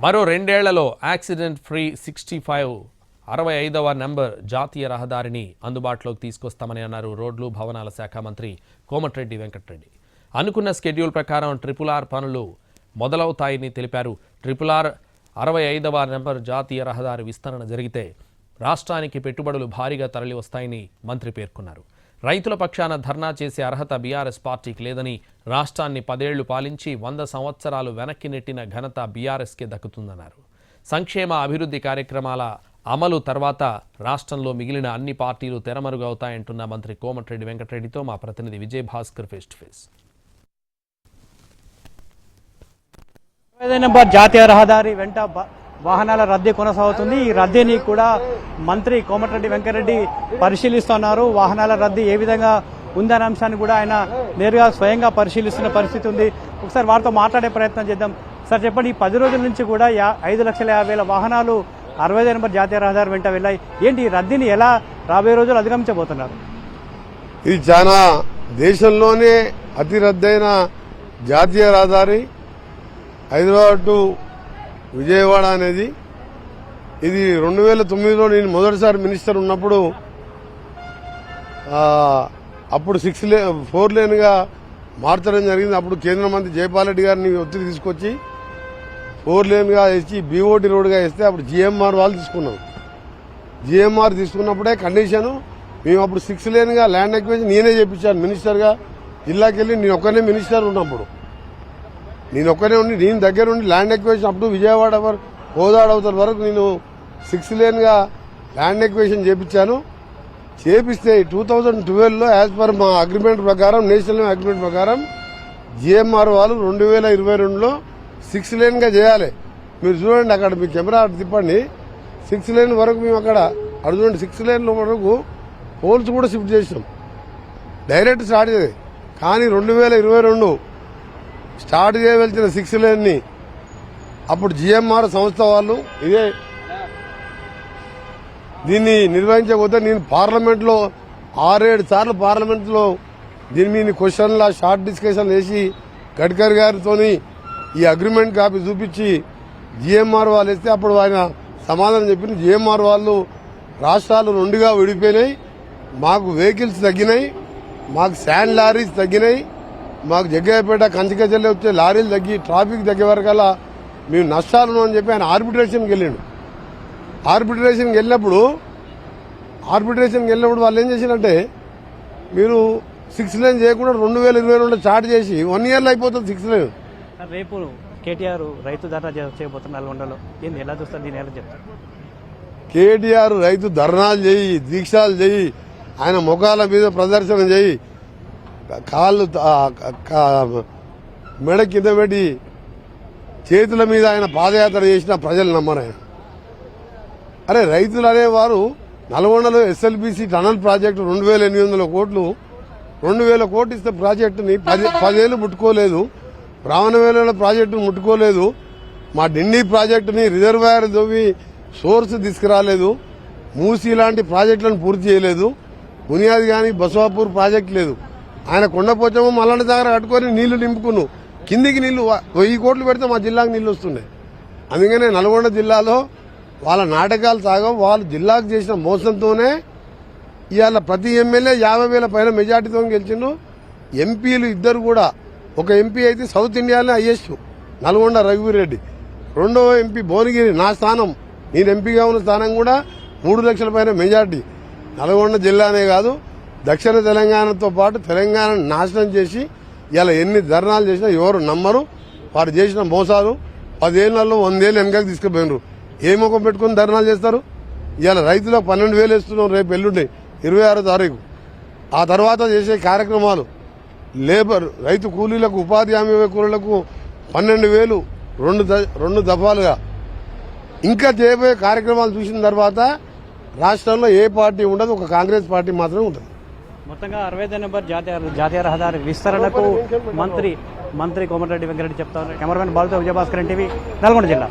మరో రెండేళ్లలో accident free 65వ number జాతీయ రహదారిని అందుబాటులోకి తీసుకొస్తామని అన్నారు రోడ్లు భవనాల శాఖ మంత్రి కోమటిరెడ్డి వెంకటరెడ్డి. అనుకున్న స్కెడ్యూల్ ప్రకారం RRR పనులు మొదలవుతాయని తెలిపారు. RRR 65వ నెంబర్ జాతీయ రహదారి విస్తరణ జరిగితే రాష్ట్రానికి పెట్టుబడులు భారీగా తరలి వస్తాయని మంత్రి పేర్కొన్నారు. రైతుల పక్షాన ధర్నా చేసే అర్హత బీఆర్ఎస్ పార్టీకి లేదని, రాష్ట్రాన్ని 10 ఏళ్లు పాలించి 100 సంవత్సరాలు వెనక్కి నెట్టిన ఘనత బీఆర్ఎస్కే దక్కుతుందన్నారు. సంక్షేమ అభివృద్ధి కార్యక్రమాల అమలు తర్వాత రాష్ట్రంలో మిగిలిన అన్ని పార్టీలు తెరమరుగవుతాయంటున్న మంత్రి కోమటిరెడ్డి వెంకటరెడ్డితో మా ప్రతినిధి Vijay Bhaskar face to face. జాతీయ రహదారి వెంట వాహనాల రద్దీ కొనసాగుతుంది. ఈ రద్దీని కూడా మంత్రి కోమటిరెడ్డి వెంకటరెడ్డి పరిశీలిస్తున్నారు. వాహనాల రద్దీ ఏ విధంగా ఉందనే అంశాన్ని కూడా ఆయన నేరుగా స్వయంగా పరిశీలిస్తున్న పరిస్థితి ఉంది. ఒకసారి వారితో మాట్లాడే ప్రయత్నం చేద్దాం. సార్ చెప్పండి, ఈ 10 రోజుల నుంచి కూడా 5,50,000 వాహనాలు 65 నెంబర్ జాతీయ రహదారి వెంట వెళ్ళాయి. ఏంటి ఈ రద్దీని ఎలా రాబోయే రోజులు అధిగమించబోతున్నారు? ఇది చాలా దేశంలోనే అతి రద్దయిన జాతీయ రహదారి హైదరాబాద్ టు విజయవాడ అనేది. ఇది 2009లో నేను మొదటిసారి మినిస్టర్ ఉన్నప్పుడు అప్పుడు 4 లేన్గా మార్చడం జరిగింది. అప్పుడు కేంద్ర మంత్రి జైపాల్ రెడ్డి గారిని ఒత్తిడి తీసుకొచ్చి 4 లేన్గా వేసి BOT రోడ్డుగా వేస్తే అప్పుడు GMR వాళ్ళు తీసుకున్నాం. GMR తీసుకున్నప్పుడే కండిషను మేము అప్పుడు 6 లేన్గా ల్యాండ్ ఎక్విజిషన్ నేనే చేయించాను మినిస్టర్గా. జిల్లాకి వెళ్ళి నేను ఒక్కనే మినిస్టర్ ఉన్నప్పుడు నేను దగ్గర ఉండి land acquisition up to Vijayawada Kodad అవతల వరకు నేను 6 లేన్గా ల్యాండ్ ఎక్విజిషన్ చేయించాను. చేపిస్తే 2012లో యాజ్ పర్ మా అగ్రిమెంట్ ప్రకారం, నేషనల్ అగ్రిమెంట్ ప్రకారం GMR వాళ్ళు 2022లో 6 లేన్గా చేయాలి. మీరు చూడండి, అక్కడ మీ కెమెరా తిప్పండి, 6 లేన్ వరకు మేము అక్కడ చూడండి, 6 లేన్ల వరకు పోల్స్ కూడా షిఫ్ట్ చేసినాం. డైరెక్ట్ స్టార్ట్ చేయాలి. కానీ 2022 స్టార్ట్ చేయవలసిన 6 లేన్ని అప్పుడు GMR సంస్థ వాళ్ళు దీన్ని నిర్వహించకపోతే నేను పార్లమెంట్లో 6-7 సార్లు పార్లమెంట్లో దీని మీద క్వశ్చన్ల షార్ట్ డిస్కషన్ వేసి గడ్కరీ గారితో ఈ అగ్రిమెంట్ కాపీ చూపించి GMR వాళ్ళు వేస్తే అప్పుడు ఆయన సమాధానం చెప్పింది. GMR వాళ్ళు రాష్ట్రాలు 2గా విడిపోయినాయి, మాకు వెహికల్స్ తగ్గినాయి, మాకు శాండ్ లారీస్ తగ్గినాయి, మాకు జగ్గయ్యపేట కంచికజల్లి వచ్చే లారీలు తగ్గి ట్రాఫిక్ తగ్గే వరకల్లా మేము నష్టాలు అని చెప్పి ఆయన ఆర్బిట్రేషన్కి వెళ్ళిండు. ఆర్బిట్రేషన్కి వెళ్ళినప్పుడు వాళ్ళు ఏం చేసినంటే, మీరు 6 లేన్ చేయకుండా 2022 స్టార్ట్ చేసి 1 ఇయర్లో అయిపోతుంది 6 లేన్. రేపు కేటీఆర్ రైతు ధర్నా చేయబోతున్నారు నల్గొండలో. ఏంది, ఎలా చూస్తారు దీన్ని, ఎలా చెప్తారు? కేటీఆర్ రైతు ధర్నాలు చేయి, దీక్షాలు చేయి, ఆయన ముఖాల మీద ప్రదర్శన చేయి, కాళ్ళు మెడ కింద పెట్టి చేతుల మీద ఆయన పాదయాత్ర చేసిన ప్రజలు నమ్మరు. ఆయన అరే రైతులు అనేవారు నల్గొండలో SLBC టనల్ ప్రాజెక్టు 2,800 కోట్లు 2,000 కోట్లు ఇస్తే ప్రాజెక్టుని 10 ఏళ్లు ముట్టుకోలేదు. బ్రాహ్మణవేల ప్రాజెక్టును ముట్టుకోలేదు. మా డిండి ప్రాజెక్టుని రిజర్వాయర్ దొవ్వి సోర్స్ తీసుకురాలేదు. మూసీ లాంటి ప్రాజెక్టులను పూర్తి చేయలేదు. బునియాది కానీ బసవాపూర్ ప్రాజెక్టు లేదు. ఆయన కొండపోచమ్మ మల్లన్న దగ్గర కట్టుకొని నీళ్లు నింపుకున్నావు. కిందికి నీళ్లు 1000 కోట్లు పెడితే మా జిల్లాకు నీళ్లు వస్తున్నాయి. అందుకనే నల్గొండ జిల్లాలో వాళ్ళ నాటకాలు సాగవు. వాళ్ళు జిల్లాకు చేసిన మోసంతోనే ఇవాళ ప్రతి ఎమ్మెల్యే 50,000 పైన మెజార్టీతో గెలిచిండు. ఎంపీలు ఇద్దరు కూడా, ఒక ఎంపీ అయితే సౌత్ ఇండియాలో హైయెస్ట్ నల్గొండ రఘువీరెడ్డి, రెండవ ఎంపీ భువనగిరి, నా స్థానం, నేను ఎంపీగా ఉన్న స్థానం కూడా 3 లక్షల పైన మెజార్టీ. నల్గొండ జిల్లానే కాదు, దక్షిణ తెలంగాణతో పాటు తెలంగాణను నాశనం చేసి ఇలా ఎన్ని ధర్నాలు చేసినా ఎవరు నమ్మరు. వారు చేసిన మోసాలు 10 ఏళ్లలో 100 ఏళ్ళు వెనకకి తీసుకుపోయినారు. ఏ ముఖం పెట్టుకుని ధర్నాలు చేస్తారు? ఇవాళ రైతులకు 12,000 ఇస్తున్నాం రేపు ఎల్లుండి 26వ తారీఖు. ఆ తర్వాత చేసే కార్యక్రమాలు లేబర్ రైతు కూలీలకు, ఉపాధి హామీ కూలీలకు 12,000 రెండు దఫాలుగా ఇంకా చేయబోయే కార్యక్రమాలు చూసిన తర్వాత రాష్ట్రంలో ఏ పార్టీ ఉండదు, ఒక కాంగ్రెస్ పార్టీ మాత్రమే ఉంటుంది. మొత్తంగా 65 నెంబర్ జాతీయ రహదారి విస్తరణకు మంత్రి కోమటిరెడ్డి వెంకటరెడ్డి చెప్తా ఉన్నారు. కెమెరామెన్ బాలుతో విజయభాస్కర్, NTV, నల్గొండ జిల్లా.